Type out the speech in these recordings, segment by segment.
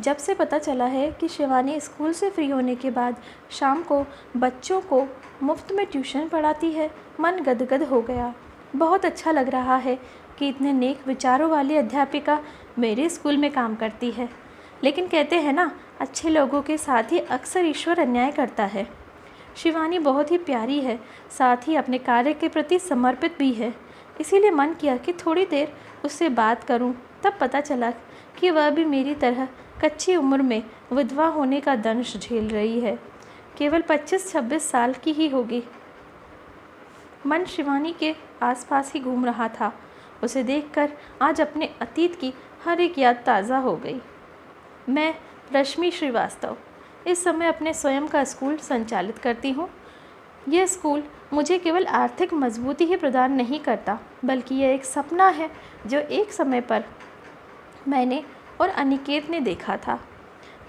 जब से पता चला है कि शिवानी स्कूल से फ्री होने के बाद शाम को बच्चों को मुफ्त में ट्यूशन पढ़ाती है, मन गदगद हो गया। बहुत अच्छा लग रहा है कि इतने नेक विचारों वाली अध्यापिका मेरे स्कूल में काम करती है। लेकिन कहते हैं ना, अच्छे लोगों के साथ ही अक्सर ईश्वर अन्याय करता है। शिवानी बहुत ही प्यारी है, साथ ही अपने कार्य के प्रति समर्पित भी है। इसीलिए मन किया कि थोड़ी देर उससे बात करूं। तब पता चला कि वह भी मेरी तरह कच्ची उम्र में विधवा होने का दंश झेल रही है। केवल 25-26 साल की ही होगी। मन शिवानी के आसपास ही घूम रहा था। उसे देखकर आज अपने अतीत की हर एक याद ताज़ा हो गई। मैं रश्मि श्रीवास्तव इस समय अपने स्वयं का स्कूल संचालित करती हूँ। यह स्कूल मुझे केवल आर्थिक मजबूती ही प्रदान नहीं करता, बल्कि यह एक सपना है जो एक समय पर मैंने और अनिकेत ने देखा था।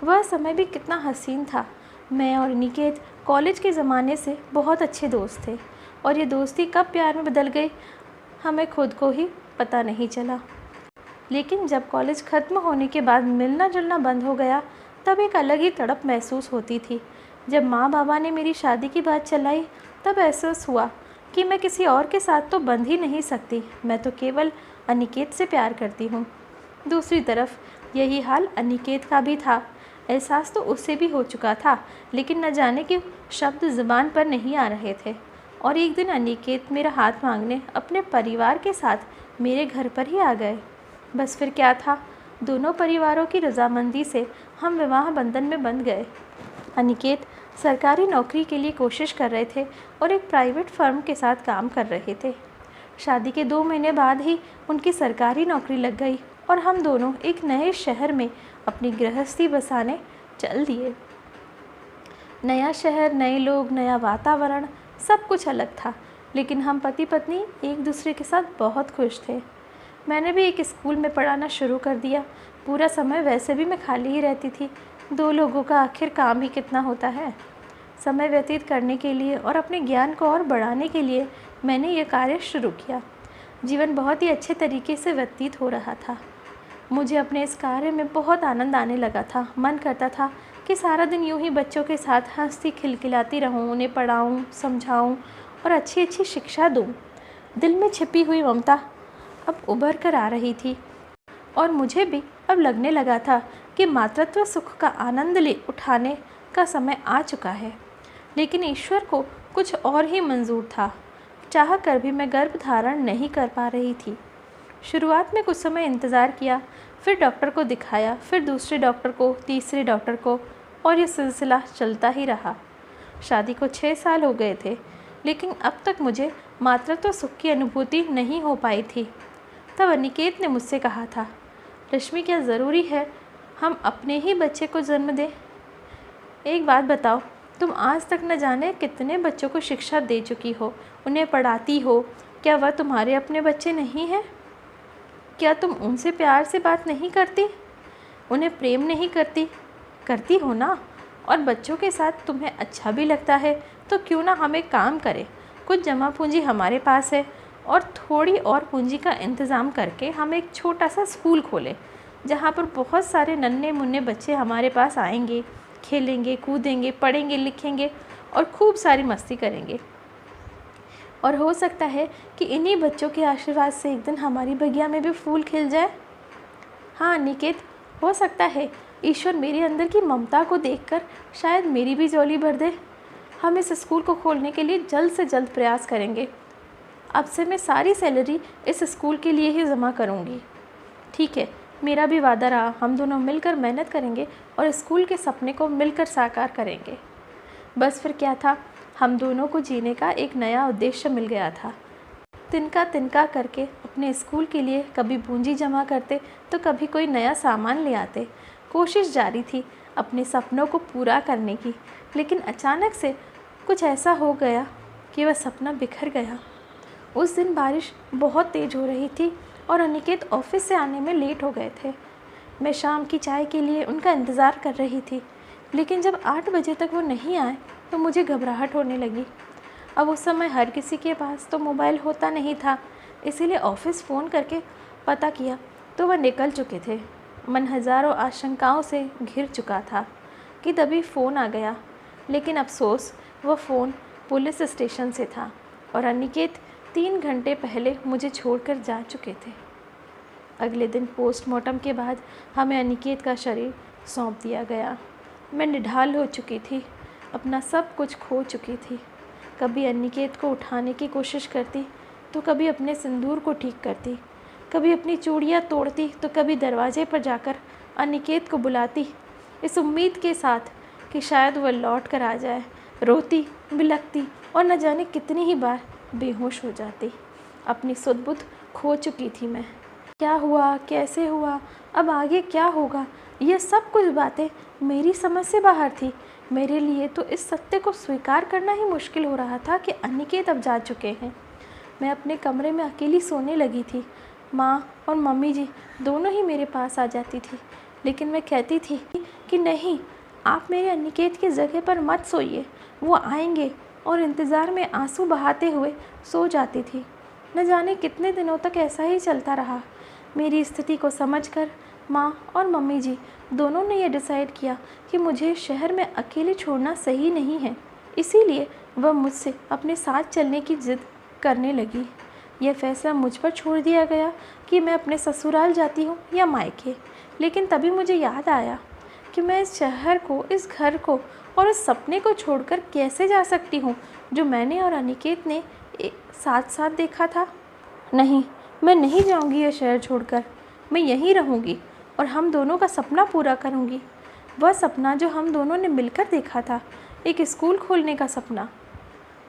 वह समय भी कितना हसीन था। मैं और अनिकेत कॉलेज के ज़माने से बहुत अच्छे दोस्त थे और ये दोस्ती कब प्यार में बदल गई हमें खुद को ही पता नहीं चला। लेकिन जब कॉलेज ख़त्म होने के बाद मिलना जुलना बंद हो गया, तब एक अलग ही तड़प महसूस होती थी। जब माँ बाबा ने मेरी शादी की बात चलाई, तब एहसास हुआ कि मैं किसी और के साथ तो बंध ही नहीं सकती। मैं तो केवल अनिकेत से प्यार करती हूँ। दूसरी तरफ यही हाल अनिकेत का भी था। एहसास तो उससे भी हो चुका था, लेकिन न जाने क्यों शब्द ज़ुबान पर नहीं आ रहे थे। और एक दिन अनिकेत मेरा हाथ मांगने अपने परिवार के साथ मेरे घर पर ही आ गए। बस फिर क्या था, दोनों परिवारों की रजामंदी से हम विवाह बंधन में बंध गए। अनिकेत सरकारी नौकरी के लिए कोशिश कर रहे थे और एक प्राइवेट फर्म के साथ काम कर रहे थे। शादी के 2 महीने बाद ही उनकी सरकारी नौकरी लग गई और हम दोनों एक नए शहर में अपनी गृहस्थी बसाने चल दिए। नया शहर, नए लोग, नया वातावरण, सब कुछ अलग था, लेकिन हम पति पत्नी एक दूसरे के साथ बहुत खुश थे। मैंने भी एक स्कूल में पढ़ाना शुरू कर दिया। पूरा समय वैसे भी मैं खाली ही रहती थी। 2 लोगों का आखिर काम ही कितना होता है। समय व्यतीत करने के लिए और अपने ज्ञान को और बढ़ाने के लिए मैंने ये कार्य शुरू किया। जीवन बहुत ही अच्छे तरीके से व्यतीत हो रहा था। मुझे अपने इस कार्य में बहुत आनंद आने लगा था। मन करता था कि सारा दिन यूं ही बच्चों के साथ हंसती खिलखिलाती रहूं, उन्हें पढ़ाऊं, समझाऊं और अच्छी अच्छी शिक्षा दूं। दिल में छिपी हुई ममता अब उभर कर आ रही थी और मुझे भी अब लगने लगा था कि मातृत्व सुख का आनंद ले उठाने का समय आ चुका है। लेकिन ईश्वर को कुछ और ही मंजूर था। चाह कर भी मैं गर्भ धारण नहीं कर पा रही थी। शुरुआत में कुछ समय इंतज़ार किया, फिर डॉक्टर को दिखाया, फिर दूसरे डॉक्टर को, तीसरे डॉक्टर को, और ये सिलसिला चलता ही रहा। शादी को 6 साल हो गए थे, लेकिन अब तक मुझे मातृत्व सुख की अनुभूति नहीं हो पाई थी। तब अनिकेत ने मुझसे कहा था, रश्मि, क्या ज़रूरी है हम अपने ही बच्चे को जन्म दें? एक बात बताओ, तुम आज तक न जाने कितने बच्चों को शिक्षा दे चुकी हो, उन्हें पढ़ाती हो। क्या वह तुम्हारे अपने बच्चे नहीं हैं? क्या तुम उनसे प्यार से बात नहीं करती, उन्हें प्रेम नहीं करती? करती हो ना। और बच्चों के साथ तुम्हें अच्छा भी लगता है, तो क्यों ना हम एक काम करें। कुछ जमा पूंजी हमारे पास है और थोड़ी और पूंजी का इंतज़ाम करके हम एक छोटा सा स्कूल खोलें, जहाँ पर बहुत सारे नन्हे मुन्ने बच्चे हमारे पास आएंगे, खेलेंगे, कूदेंगे, पढ़ेंगे, लिखेंगे और खूब सारी मस्ती करेंगे। और हो सकता है कि इन्हीं बच्चों के आशीर्वाद से एक दिन हमारी बगिया में भी फूल खिल जाए। हाँ निकेत, हो सकता है ईश्वर मेरे अंदर की ममता को देखकर शायद मेरी भी झोली भर दे। हम इस स्कूल को खोलने के लिए जल्द से जल्द प्रयास करेंगे। अब से मैं सारी सैलरी इस स्कूल के लिए ही जमा करूँगी। ठीक है, मेरा भी वादा रहा। हम दोनों मिलकर मेहनत करेंगे और स्कूल के सपने को मिलकर साकार करेंगे। बस फिर क्या था, हम दोनों को जीने का एक नया उद्देश्य मिल गया था। तिनका तिनका करके अपने स्कूल के लिए कभी पूंजी जमा करते तो कभी कोई नया सामान ले आते। कोशिश जारी थी अपने सपनों को पूरा करने की, लेकिन अचानक से कुछ ऐसा हो गया कि वह सपना बिखर गया। उस दिन बारिश बहुत तेज़ हो रही थी और अनिकेत ऑफिस से आने में लेट हो गए थे। मैं शाम की चाय के लिए उनका इंतज़ार कर रही थी, लेकिन जब 8 बजे तक वो नहीं आए तो मुझे घबराहट होने लगी। अब उस समय हर किसी के पास तो मोबाइल होता नहीं था, इसीलिए ऑफिस फ़ोन करके पता किया तो वह निकल चुके थे। मन हज़ारों आशंकाओं से घिर चुका था कि तभी फ़ोन आ गया। लेकिन अफसोस वह फ़ोन पुलिस स्टेशन से था और अनिकेत 3 घंटे पहले मुझे छोड़कर जा चुके थे। अगले दिन पोस्टमार्टम के बाद हमें अनिकेत का शरीर सौंप दिया गया। मैं निढाल हो चुकी थी, अपना सब कुछ खो चुकी थी। कभी अनिकेत को उठाने की कोशिश करती तो कभी अपने सिंदूर को ठीक करती, कभी अपनी चूड़ियाँ तोड़ती तो कभी दरवाजे पर जाकर अनिकेत को बुलाती, इस उम्मीद के साथ कि शायद वह लौट कर आ जाए। रोती, बिलखती और न जाने कितनी ही बार बेहोश हो जाती। अपनी सुध-बुध खो चुकी थी मैं। क्या हुआ, कैसे हुआ, अब आगे क्या होगा, यह सब कुछ बातें मेरी समझ से बाहर थी। मेरे लिए तो इस सत्य को स्वीकार करना ही मुश्किल हो रहा था कि अनिकेत अब जा चुके हैं। मैं अपने कमरे में अकेली सोने लगी थी। माँ और मम्मी जी दोनों ही मेरे पास आ जाती थी, लेकिन मैं कहती थी कि नहीं, आप मेरे अनिकेत की जगह पर मत सोइए, वो आएंगे, और इंतज़ार में आंसू बहाते हुए सो जाती थी। न जाने कितने दिनों तक ऐसा ही चलता रहा। मेरी स्थिति को समझकर माँ और मम्मी जी दोनों ने यह डिसाइड किया कि मुझे शहर में अकेले छोड़ना सही नहीं है। इसीलिए वह मुझसे अपने साथ चलने की जिद करने लगी। यह फैसला मुझ पर छोड़ दिया गया कि मैं अपने ससुराल जाती हूँ या मायके। लेकिन तभी मुझे याद आया कि मैं इस शहर को, इस घर को और इस सपने को छोड़कर कैसे जा सकती हूँ जो मैंने और अनिकेत ने साथ साथ देखा था। नहीं, मैं नहीं जाऊँगी यह शहर छोड़कर। मैं यहीं रहूँगी और हम दोनों का सपना पूरा करूँगी। वह सपना जो हम दोनों ने मिलकर देखा था, एक स्कूल खोलने का सपना।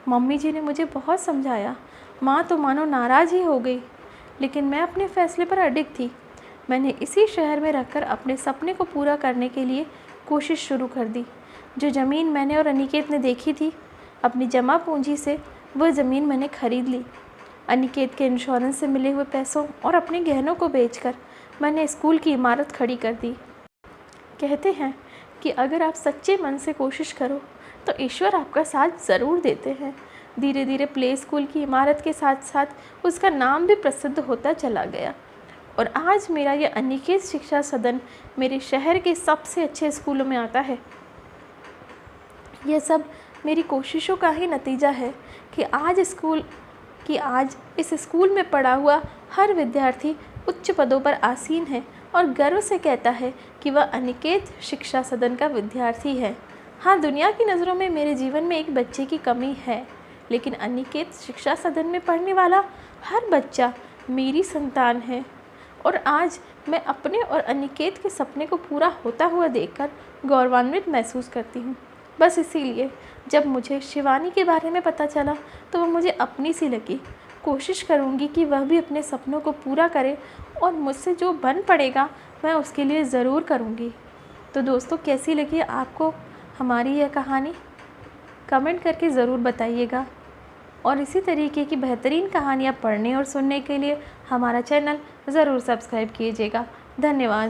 मम्मी जी ने मुझे बहुत समझाया। माँ तो मानो नाराज़ ही हो गई, लेकिन मैं अपने फ़ैसले पर अडिग थी। मैंने इसी शहर में रहकर अपने सपने को पूरा करने के लिए कोशिश शुरू कर दी। जो ज़मीन मैंने और अनिकेत ने देखी थी, अपनी जमा पूंजी से वह ज़मीन मैंने खरीद ली। अनिकेत के इंश्योरेंस से मिले हुए पैसों और अपने गहनों को बेचकर मैंने स्कूल की इमारत खड़ी कर दी। कहते हैं कि अगर आप सच्चे मन से कोशिश करो तो ईश्वर आपका साथ ज़रूर देते हैं। धीरे धीरे प्ले स्कूल की इमारत के साथ साथ उसका नाम भी प्रसिद्ध होता चला गया और आज मेरा यह अनिकेत शिक्षा सदन मेरे शहर के सबसे अच्छे स्कूलों में आता है। यह सब मेरी कोशिशों का ही नतीजा है कि आज इस स्कूल में पढ़ा हुआ हर विद्यार्थी उच्च पदों पर आसीन है और गर्व से कहता है कि वह अनिकेत शिक्षा सदन का विद्यार्थी है। हाँ, दुनिया की नज़रों में मेरे जीवन में एक बच्चे की कमी है, लेकिन अनिकेत शिक्षा सदन में पढ़ने वाला हर बच्चा मेरी संतान है और आज मैं अपने और अनिकेत के सपने को पूरा होता हुआ देखकर गौरवान्वित महसूस करती हूँ। बस इसीलिए जब मुझे शिवानी के बारे में पता चला तो वह मुझे अपनी सी लगी। कोशिश करूँगी कि वह भी अपने सपनों को पूरा करे और मुझसे जो बन पड़ेगा मैं उसके लिए ज़रूर करूँगी। तो दोस्तों, कैसी लगी आपको हमारी यह कहानी? कमेंट करके ज़रूर बताइएगा और इसी तरीके की बेहतरीन कहानियाँ पढ़ने और सुनने के लिए हमारा चैनल ज़रूर सब्सक्राइब कीजिएगा। धन्यवाद।